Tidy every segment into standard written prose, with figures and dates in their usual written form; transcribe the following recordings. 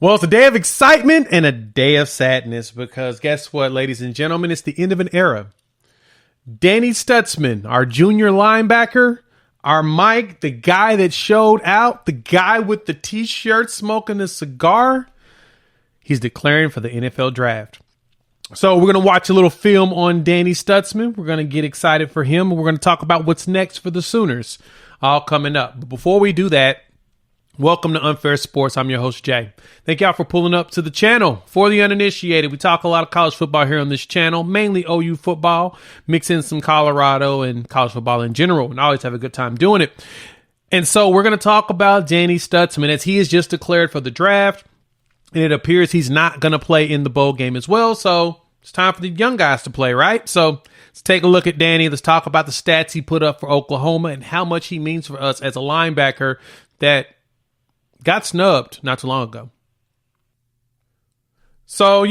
Well, it's a day of excitement and a day of sadness because guess what, ladies and gentlemen? It's the end of an era. Danny Stutsman, our junior linebacker, our Mike, the guy that showed out, the guy with the t-shirt smoking a cigar, he's declaring for the NFL draft. So we're going to watch a little film on Danny Stutsman. We're going to get excited for him. We're going to talk about what's next for the Sooners, all coming up. But before we do that, welcome to Unfair Sports. I'm your host, Jay. Thank y'all for pulling up to the channel. For the uninitiated, we talk a lot of college football here on this channel, mainly OU football, mix in some Colorado and college football in general, and I always have a good time doing it. And so we're going to talk about Danny Stutsman as he is just declared for the draft, and it appears he's not going to play in the bowl game as well, so it's time for the young guys to play, right? So let's take a look at Danny. Let's talk about the stats he put up for Oklahoma and how much he means for us as a linebacker that got snubbed not too long ago. So,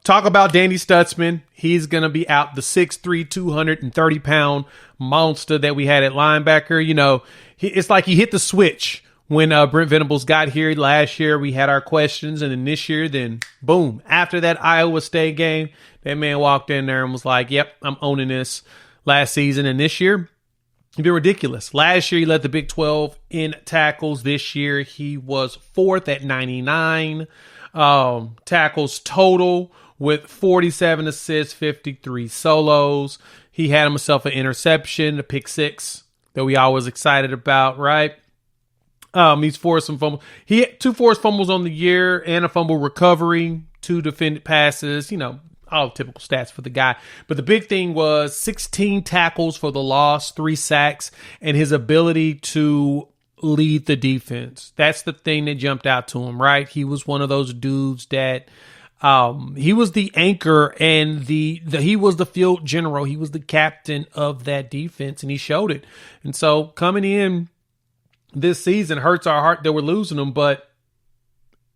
talk about Danny Stutsman. He's going to be out, the 6'3", 230-pound monster that we had at linebacker. It's like he hit the switch when Brent Venables got here last year. We had our questions, and then this year, then boom. After that Iowa State game, that man walked in there and was like, yep, I'm owning this last season. And this year, he's been ridiculous. Last year, he led the Big 12 in tackles. This year, he was fourth at 99 tackles total with 47 assists, 53 solos. He had himself an interception, a pick six that we always excited about, right? He's forced some fumbles. He had 2 forced fumbles on the year and a fumble recovery, 2 defended passes, all typical stats for the guy. But the big thing was 16 tackles for the loss, 3 sacks, and his ability to lead the defense. That's the thing that jumped out to him, right? He was one of those dudes that he was the anchor and he was the field general. He was the captain of that defense, and he showed it. And so coming in this season hurts our heart that we're losing him, but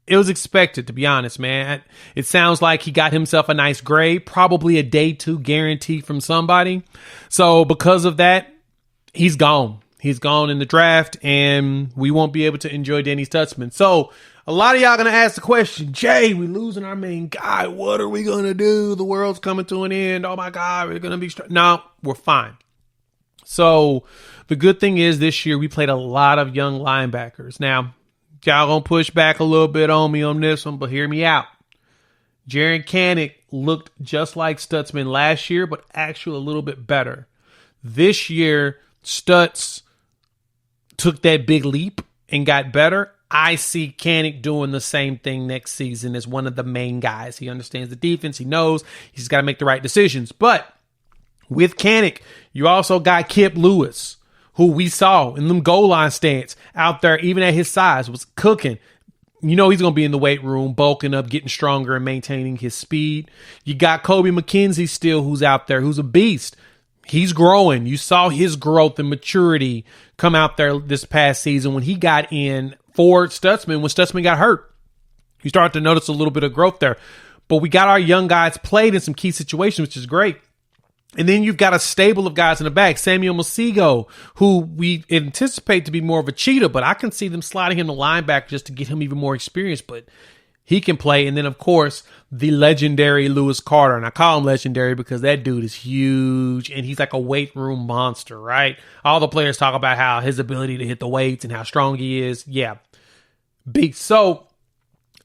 it was expected, to be honest, man. It sounds like he got himself a nice grade, probably a day 2 guarantee from somebody. So because of that, he's gone. He's gone in the draft, and we won't be able to enjoy Danny Stutsman. So a lot of y'all going to ask the question, Jay, we losing our main guy. What are we going to do? The world's coming to an end. Oh, my God, we're going to be No, we're fine. So the good thing is this year we played a lot of young linebackers. Now, y'all going to push back a little bit on me on this one, but hear me out. Jaron Canick looked just like Stutsman last year, but actually a little bit better. This year, Stutz took that big leap and got better. I see Canick doing the same thing next season as one of the main guys. He understands the defense. He knows he's got to make the right decisions. But with Canick, you also got Kip Lewis, who we saw in them goal line stance out there, even at his size, was cooking. He's going to be in the weight room, bulking up, getting stronger, and maintaining his speed. You got Kobe McKenzie still, who's out there, who's a beast. He's growing. You saw his growth and maturity come out there this past season when he got in for Stutsman, when Stutsman got hurt. You start to notice a little bit of growth there. But we got our young guys played in some key situations, which is great. And then you've got a stable of guys in the back. Samuel Masigo, who we anticipate to be more of a cheetah, but I can see them sliding him to linebacker just to get him even more experience. But he can play. And then, of course, the legendary Lewis Carter. And I call him legendary because that dude is huge, and he's like a weight room monster, right? All the players talk about how his ability to hit the weights and how strong he is. Yeah. Beast. So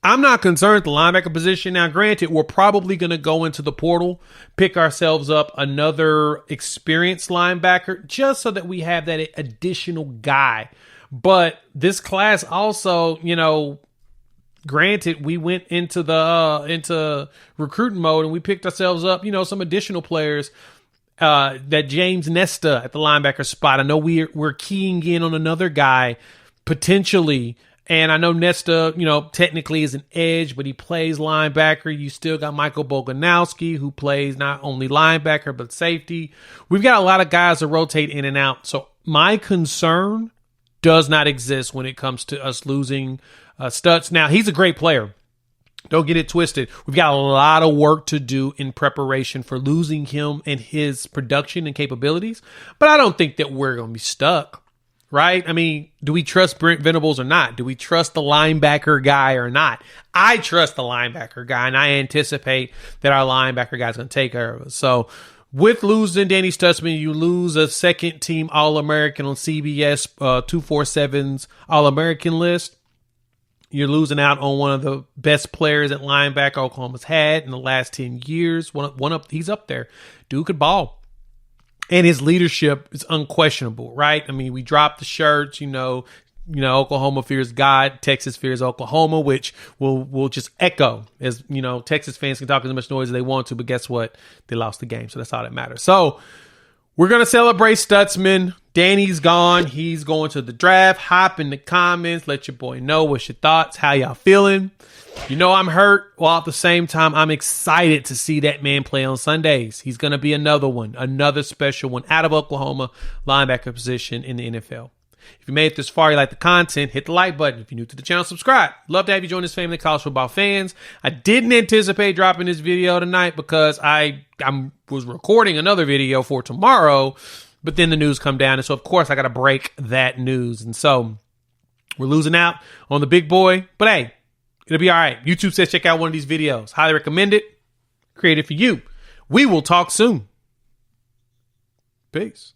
I'm not concerned with the linebacker position. Now, granted, we're probably going to go into the portal, pick ourselves up another experienced linebacker just so that we have that additional guy. But this class also, granted, we went into recruiting mode and we picked ourselves up, some additional players. That James Nesta at the linebacker spot. I know we're keying in on another guy potentially. And I know Nesta, technically is an edge, but he plays linebacker. You still got Michael Boganowski, who plays not only linebacker, but safety. We've got a lot of guys that rotate in and out. So my concern does not exist when it comes to us losing Stutz. Now, he's a great player. Don't get it twisted. We've got a lot of work to do in preparation for losing him and his production and capabilities. But I don't think that we're going to be stuck. right? I mean, do we trust Brent Venables or not? Do we trust the linebacker guy or not? I trust the linebacker guy, and I anticipate that our linebacker guy is going to take care of us. So with losing Danny Stutsman, you lose a second-team All-American on CBS 247's All-American list. You're losing out on one of the best players at linebacker Oklahoma's had in the last 10 years. He's up there. Dude could ball. And his leadership is unquestionable, right? I mean, we dropped the shirts, Oklahoma fears God, Texas fears Oklahoma, which will just echo as, Texas fans can talk as much noise as they want to, but guess what? They lost the game, so that's all that matters. So we're going to celebrate Stutsman. Danny's gone. He's going to the draft. Hop in the comments. Let your boy know what's your thoughts, how y'all feeling. I'm hurt, while at the same time, I'm excited to see that man play on Sundays. He's going to be another special one out of Oklahoma linebacker position in the NFL. If you made it this far, you like the content, hit the like button. If you're new to the channel, subscribe. Love to have you join this family of college football fans. I didn't anticipate dropping this video tonight because I was recording another video for tomorrow, but then the news come down, and so of course I got to break that news. And so we're losing out on the big boy, but hey, it'll be all right. YouTube says check out one of these videos. Highly recommend it. Created for you. We will talk soon. Peace.